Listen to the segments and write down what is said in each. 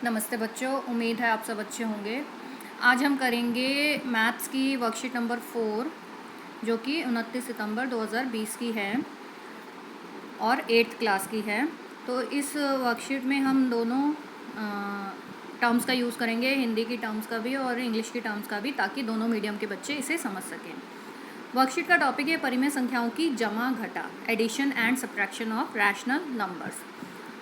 नमस्ते बच्चों, उम्मीद है आप सब अच्छे होंगे। आज हम करेंगे मैथ्स की वर्कशीट नंबर 4 जो कि 29 सितंबर 2020 की है और 8th क्लास की है। तो इस वर्कशीट में हम दोनों टर्म्स का यूज़ करेंगे, हिंदी की टर्म्स का भी और इंग्लिश की टर्म्स का भी, ताकि दोनों मीडियम के बच्चे इसे समझ सकें। वर्कशीट का टॉपिक है परिमेय संख्याओं की जमा घटा, addition and subtraction of rational numbers.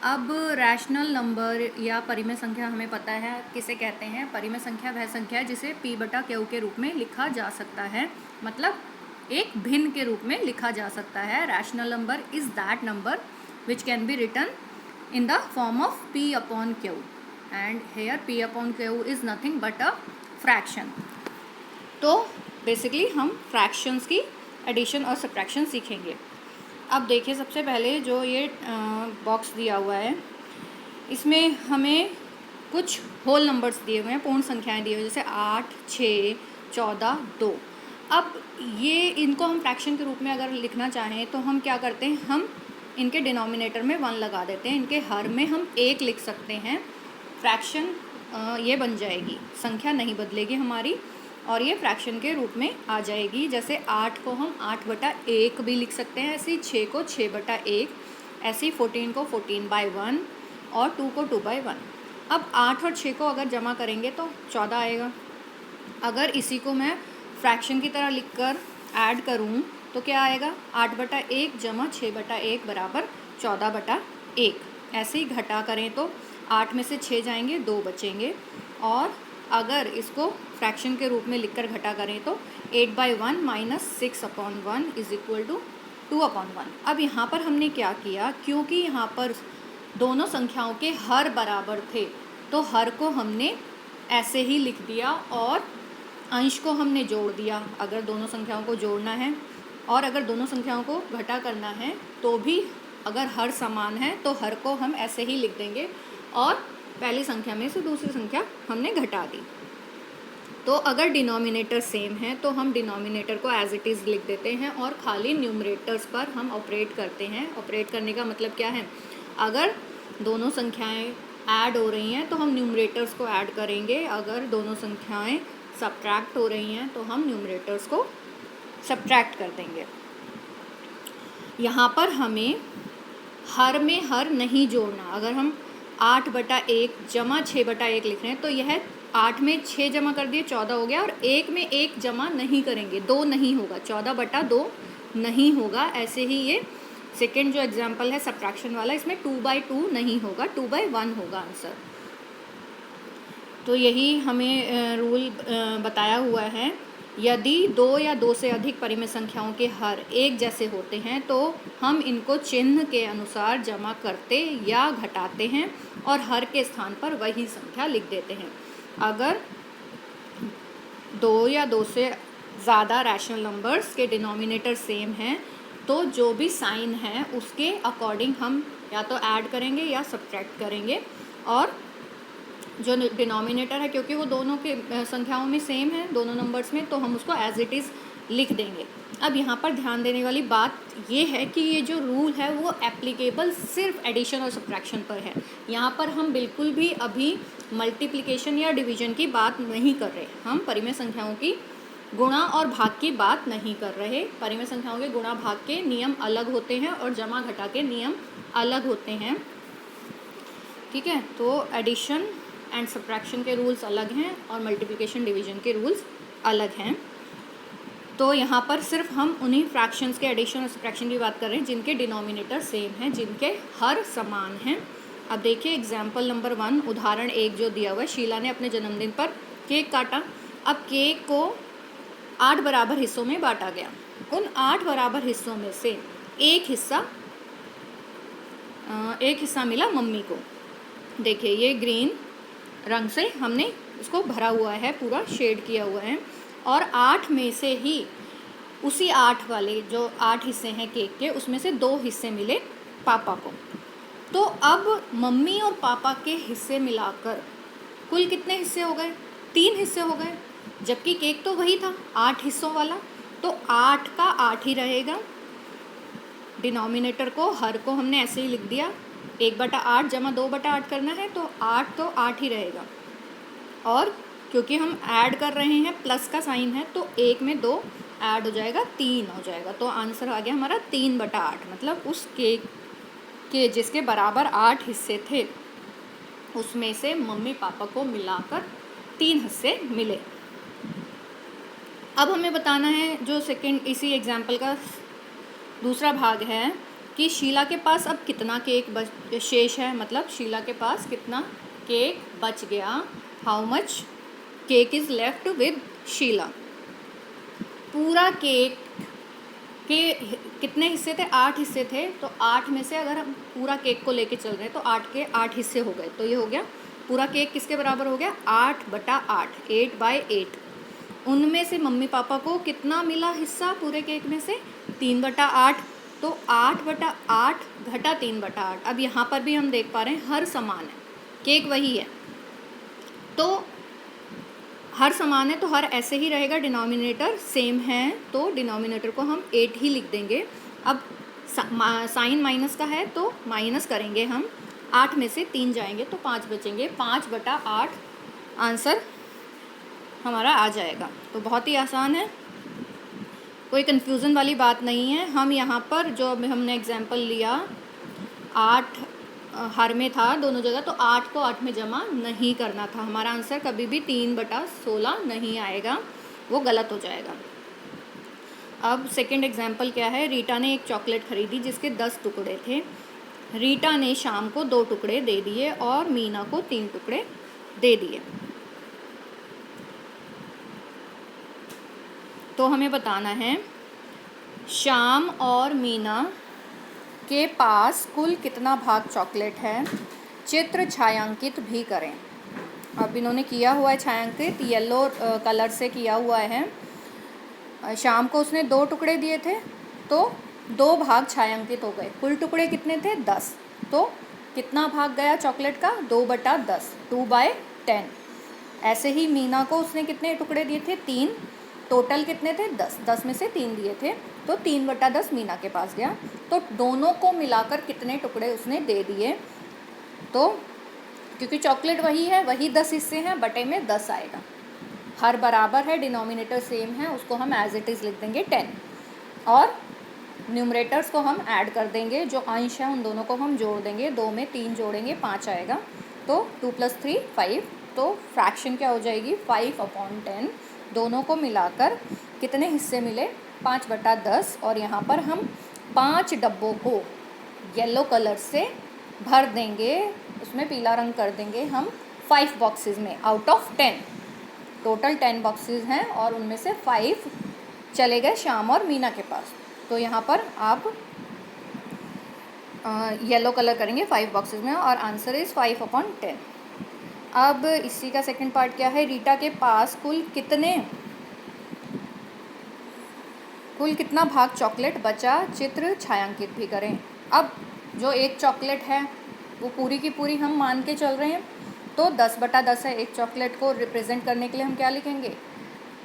अब रैशनल नंबर या परिमेय संख्या हमें पता है किसे कहते हैं। परिमेय संख्या वह संख्या है जिसे p/q के रूप में लिखा जा सकता है, मतलब एक भिन्न के रूप में लिखा जा सकता है। Rational number is that number which can be written in the form of p/q and here p/q is nothing but a fraction. तो बेसिकली हम फ्रैक्शंस की एडिशन और सब्ट्रैक्शन सीखेंगे। अब देखिए, सबसे पहले जो ये बॉक्स दिया हुआ है इसमें हमें कुछ होल नंबर्स दिए हुए हैं, पूर्ण संख्याएं दी हुई हैं, जैसे 8, 6, 14, 2। अब ये इनको हम फ्रैक्शन के रूप में अगर लिखना चाहें तो हम क्या करते हैं, हम इनके डिनोमिनेटर में 1 लगा देते हैं, इनके हर में हम 1 लिख सकते हैं। फ्रैक्शन ये बन जाएगी, संख्या नहीं बदलेगी हमारी और ये फ्रैक्शन के रूप में आ जाएगी। जैसे 8 को हम 8/1 भी लिख सकते हैं, ऐसे 6 को 6/1, ऐसे 14 को 14/1 और 2 को 2/1। अब 8 और 6 को अगर जमा करेंगे तो 14 आएगा। अगर इसी को मैं फ्रैक्शन की तरह लिखकर ऐड करूं तो क्या आएगा, 8/1 जमा 6/1 बराबर 14/1। ऐसे ही घटा करें तो 8 में से 6 जाएंगे, 2 बचेंगे। और अगर इसको फ्रैक्शन के रूप में लिखकर घटा करें तो 8/1 माइनस 6/1 इज इक्वल टू 2/1। अब यहाँ पर हमने क्या किया, क्योंकि यहाँ पर दोनों संख्याओं के हर बराबर थे तो हर को हमने ऐसे ही लिख दिया और अंश को हमने जोड़ दिया। अगर दोनों संख्याओं को जोड़ना है और अगर दोनों संख्याओं को घटा करना है तो भी अगर हर समान है तो हर को हम ऐसे ही लिख देंगे और पहली संख्या में से दूसरी संख्या हमने घटा दी। तो अगर डिनोमिनेटर सेम है तो हम डिनोमिनेटर को एज इट इज़ लिख देते हैं और खाली न्यूमरेटर्स पर हम ऑपरेट करते हैं। ऑपरेट करने का मतलब क्या है, अगर दोनों संख्याएं ऐड हो रही हैं तो हम न्यूमरेटर्स को ऐड करेंगे, अगर दोनों संख्याएं सब्ट्रैक्ट हो रही हैं तो हम न्यूमरेटर्स को सब्ट्रैक्ट कर देंगे। यहाँ पर हमें हर में हर नहीं जोड़ना। अगर हम 8/1 जमा 6/1 लिख रहे हैं तो यह 8 में 6 जमा कर दिए 14 हो गया, और 1 में 1 जमा नहीं करेंगे, 2 नहीं होगा, 14/2 नहीं होगा। ऐसे ही ये सेकेंड जो एग्जाम्पल है सब्ट्रैक्शन वाला, इसमें 2/2 नहीं होगा, 2/1 होगा आंसर। तो यही हमें रूल बताया हुआ है। यदि 2 या 2 से अधिक परिमेय संख्याओं के हर एक जैसे होते हैं तो हम इनको चिन्ह के अनुसार जमा करते या घटाते हैं और हर के स्थान पर वही संख्या लिख देते हैं। अगर 2 या 2 से ज़्यादा रैशनल नंबर्स के डिनोमिनेटर सेम हैं तो जो भी साइन है उसके अकॉर्डिंग हम या तो ऐड करेंगे या सब्ट्रैक्ट करेंगे, और जो डिनोमिनेटर है क्योंकि वो दोनों के संख्याओं में सेम है, दोनों नंबर्स में, तो हम उसको एज इट इज़ लिख देंगे। अब यहाँ पर ध्यान देने वाली बात ये है कि ये जो रूल है वो एप्लीकेबल सिर्फ एडिशन और सब्ट्रैक्शन पर है। यहाँ पर हम बिल्कुल भी अभी मल्टीप्लिकेशन या डिवीजन की बात नहीं कर रहे, हम परिमेय संख्याओं की गुणा और भाग की बात नहीं कर रहे। परिमेय संख्याओं के गुणा भाग के नियम अलग होते हैं और जमा घटा के नियम अलग होते हैं, ठीक है। तो एडिशन एंड सब्ट्रैक्शन के रूल्स अलग हैं और मल्टीप्लिकेशन डिवीजन के रूल्स अलग हैं। तो यहाँ पर सिर्फ हम उन्हीं फ्रैक्शंस के एडिशन और सब्ट्रैक्शन की बात कर रहे हैं जिनके डिनोमिनेटर सेम हैं, जिनके हर समान हैं। अब देखिए एग्जाम्पल नंबर 1, उदाहरण 1 जो दिया हुआ है, शीला ने अपने जन्मदिन पर केक काटा। अब केक को 8 बराबर हिस्सों में बांटा गया। उन 8 बराबर हिस्सों में से एक हिस्सा मिला मम्मी को। देखिए ये ग्रीन रंग से हमने इसको भरा हुआ है, पूरा शेड किया हुआ है, और 8 में से ही उसी 8 वाले जो 8 हिस्से हैं केक के, उसमें से 2 हिस्से मिले पापा को। तो अब मम्मी और पापा के हिस्से मिलाकर कुल कितने हिस्से हो गए, 3 हिस्से हो गए, जबकि केक तो वही था 8 हिस्सों वाला, तो 8 का 8 ही रहेगा। डिनोमिनेटर को, हर को हमने ऐसे ही लिख दिया, 1/8 जमा 2/8 करना है तो 8 तो 8 ही रहेगा, और क्योंकि हम ऐड कर रहे हैं प्लस का साइन है तो 1 में 2 ऐड हो जाएगा 3 हो जाएगा। तो आंसर आ गया हमारा 3/8, मतलब उस केक के जिसके बराबर 8 हिस्से थे उसमें से मम्मी पापा को मिलाकर 3 हिस्से मिले। अब हमें बताना है जो सेकंड इसी एग्जाम्पल का दूसरा भाग है कि शीला के पास अब कितना केक शेष है, मतलब शीला के पास कितना केक बच गया, how much cake is left with Sheela. पूरा केक के कितने हिस्से थे, 8 हिस्से थे, तो 8 में से अगर हम पूरा केक को लेके चल रहे हैं तो 8 के 8 हिस्से हो गए, तो ये हो गया पूरा केक किसके बराबर हो गया, 8/8, 8/8। उनमें से मम्मी पापा को कितना मिला हिस्सा पूरे केक में से, 3/8, तो 8/8 घटा 3/8। अब यहाँ पर भी हम देख पा रहे हैं हर समान है, केक वही है, तो हर समान है तो हर ऐसे ही रहेगा, डिनोमिनेटर सेम है तो डिनोमिनेटर को हम 8 ही लिख देंगे। अब साइन माइनस का है तो माइनस करेंगे हम, 8 में से 3 जाएंगे तो 5 बचेंगे, 5/8 आंसर हमारा आ जाएगा। तो बहुत ही आसान है, कोई कन्फ्यूज़न वाली बात नहीं है। हम यहाँ पर जो हमने एग्जाम्पल लिया 8 हर में था दोनों जगह, तो 8 को 8 में जमा नहीं करना था, हमारा आंसर कभी भी 3/16 नहीं आएगा, वो गलत हो जाएगा। अब सेकंड एग्जाम्पल क्या है, रीटा ने एक चॉकलेट खरीदी जिसके 10 टुकड़े थे। रीटा ने शाम को 2 टुकड़े दे दिए और मीना को 3 टुकड़े दे दिए। तो हमें बताना है शाम और मीना के पास कुल कितना भाग चॉकलेट है, चित्र छायांकित भी करें। अब इन्होंने किया हुआ है छायांकित, येलो कलर से किया हुआ है। शाम को उसने 2 टुकड़े दिए थे तो 2 भाग छायांकित हो गए, कुल टुकड़े कितने थे 10, तो कितना भाग गया चॉकलेट का, 2/10, 2/10। ऐसे ही मीना को उसने कितने टुकड़े दिए थे, 3, टोटल कितने थे 10, 10 में से 3 दिए थे तो 3/10 मीना के पास गया। तो दोनों को मिलाकर कितने टुकड़े उसने दे दिए, तो क्योंकि चॉकलेट वही है, वही 10 हिस्से हैं, बटे में 10 आएगा, हर बराबर है, डिनोमिनेटर सेम है, उसको हम एज इट इज़ लिख देंगे 10, और न्यूमरेटर्स को हम ऐड कर देंगे, जो अंश है उन दोनों को हम जोड़ देंगे, 2 में 3 जोड़ेंगे 5 आएगा, तो 2 + 3 5, तो फ्रैक्शन क्या हो जाएगी 5/10। दोनों को मिलाकर कितने हिस्से मिले, 5/10, और यहाँ पर हम 5 डब्बों को येलो कलर से भर देंगे, उसमें पीला रंग कर देंगे हम 5 बॉक्सेस में आउट ऑफ 10। टोटल 10 बॉक्सेस हैं और उनमें से 5 चले गए श्याम और मीना के पास, तो यहाँ पर आप येलो कलर करेंगे 5 बॉक्सेस में और आंसर इज़ 5/10। अब इसी का सेकंड पार्ट क्या है, रीटा के पास कुल कितना भाग चॉकलेट बचा, चित्र छायांकित भी करें। अब जो एक चॉकलेट है वो पूरी की पूरी हम मान के चल रहे हैं, तो 10/10 है, एक चॉकलेट को रिप्रेजेंट करने के लिए हम क्या लिखेंगे,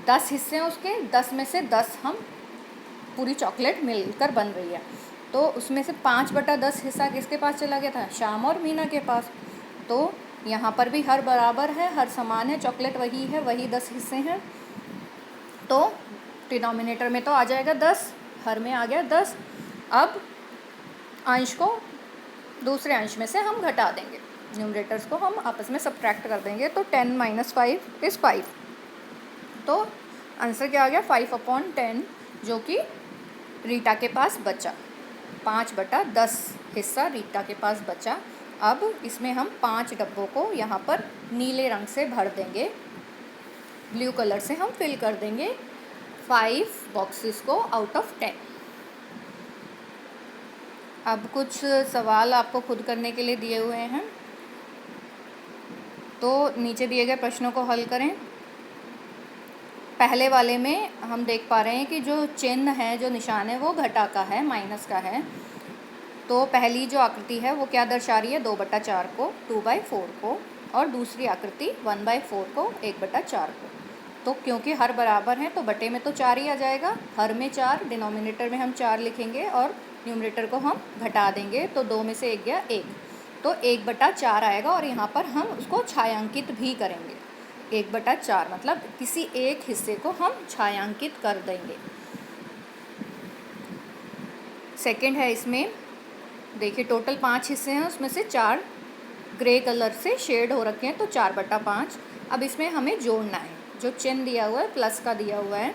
10 हिस्से हैं उसके, 10 में से 10 हम पूरी चॉकलेट मिलकर बन रही है, तो उसमें से 5/10 हिस्सा किसके पास चला गया था, श्याम और मीना के पास। तो यहाँ पर भी हर बराबर है, हर समान है, चॉकलेट वही है, वही 10 हिस्से हैं, तो डिनोमिनेटर में तो आ जाएगा 10, हर में आ गया 10। अब अंश को दूसरे अंश में से हम घटा देंगे, न्यूमरेटर्स को हम आपस में सब्ट्रैक्ट कर देंगे, तो 10 - 5 इज़ 5, तो आंसर क्या आ गया 5/10, जो कि रीटा के पास बचा, 5/10 हिस्सा रीटा के पास बचा। अब इसमें हम 5 डब्बों को यहाँ पर नीले रंग से भर देंगे, ब्लू कलर से हम फिल कर देंगे 5 बॉक्सेस को आउट ऑफ 10। अब कुछ सवाल आपको खुद करने के लिए दिए हुए हैं, तो नीचे दिए गए प्रश्नों को हल करें। पहले वाले में हम देख पा रहे हैं कि जो चिन्ह है, जो निशान है, वो घटा का है, माइनस का है, तो पहली जो आकृति है वो क्या दर्शा रही है, 2/4 को, 2/4 को, और दूसरी आकृति 1/4 को, 1/4 को। तो क्योंकि हर बराबर हैं तो बटे में तो 4 ही आ जाएगा, हर में 4, डिनोमिनेटर में हम 4 लिखेंगे और न्यूमरेटर को हम घटा देंगे, तो 2 में से 1 गया 1, तो 1/4 आएगा और यहाँ पर हम उसको छायांकित भी करेंगे। 1/4 मतलब किसी एक हिस्से को हम छायांकित कर देंगे। सेकंड है इसमें, देखिए टोटल 5 हिस्से हैं, उसमें से 4 ग्रे कलर से शेड हो रखे हैं, तो 4/5। अब इसमें हमें जोड़ना है, जो चिन्ह दिया हुआ है प्लस का दिया हुआ है,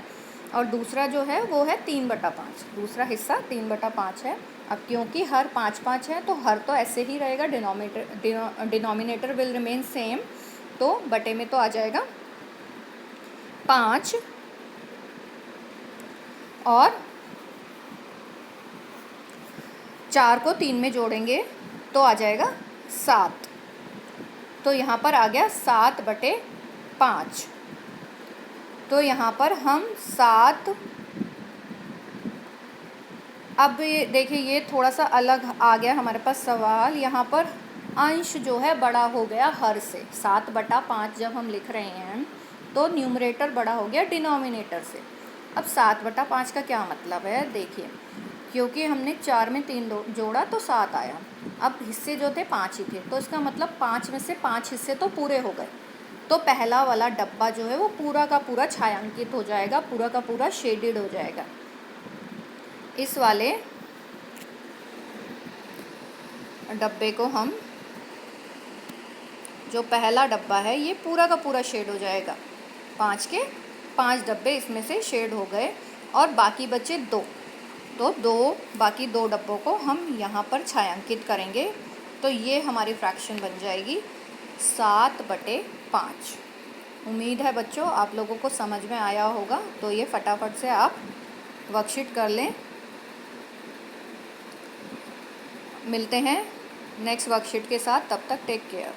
और दूसरा जो है वो है 3/5। दूसरा हिस्सा 3/5 है। अब क्योंकि हर 5-5 है तो हर तो ऐसे ही रहेगा, डिनोमिनेटर विल रिमेन सेम, तो बटे में तो आ जाएगा 5 और 4 को 3 में जोड़ेंगे तो आ जाएगा 7। तो यहाँ पर आ गया 7/5। तो यहाँ पर हम 7, अब ये देखिए ये थोड़ा सा अलग आ गया हमारे पास सवाल। यहाँ पर अंश जो है बड़ा हो गया हर से। 7/5 जब हम लिख रहे हैं तो न्यूमरेटर बड़ा हो गया डिनोमिनेटर से। अब 7/5 का क्या मतलब है, देखिए क्योंकि हमने 4 में 3 जोड़ा तो 7 आया। अब हिस्से जो थे 5 ही थे, तो इसका मतलब 5 में से 5 हिस्से तो पूरे हो गए। तो पहला वाला डब्बा जो है वो पूरा का पूरा छायांकित हो जाएगा, पूरा का पूरा शेडेड हो जाएगा। इस वाले डब्बे को हम, जो पहला डब्बा है ये पूरा का पूरा शेड हो जाएगा। 5 के 5 डब्बे इसमें से शेड हो गए और बाकी बचे 2, तो बाकी 2 डब्बों को हम यहाँ पर छायांकित करेंगे। तो ये हमारी फ्रैक्शन बन जाएगी 7/5। उम्मीद है बच्चों आप लोगों को समझ में आया होगा, तो ये फटाफट से आप वर्कशीट कर लें। मिलते हैं नेक्स्ट वर्कशीट के साथ, तब तक टेक केयर।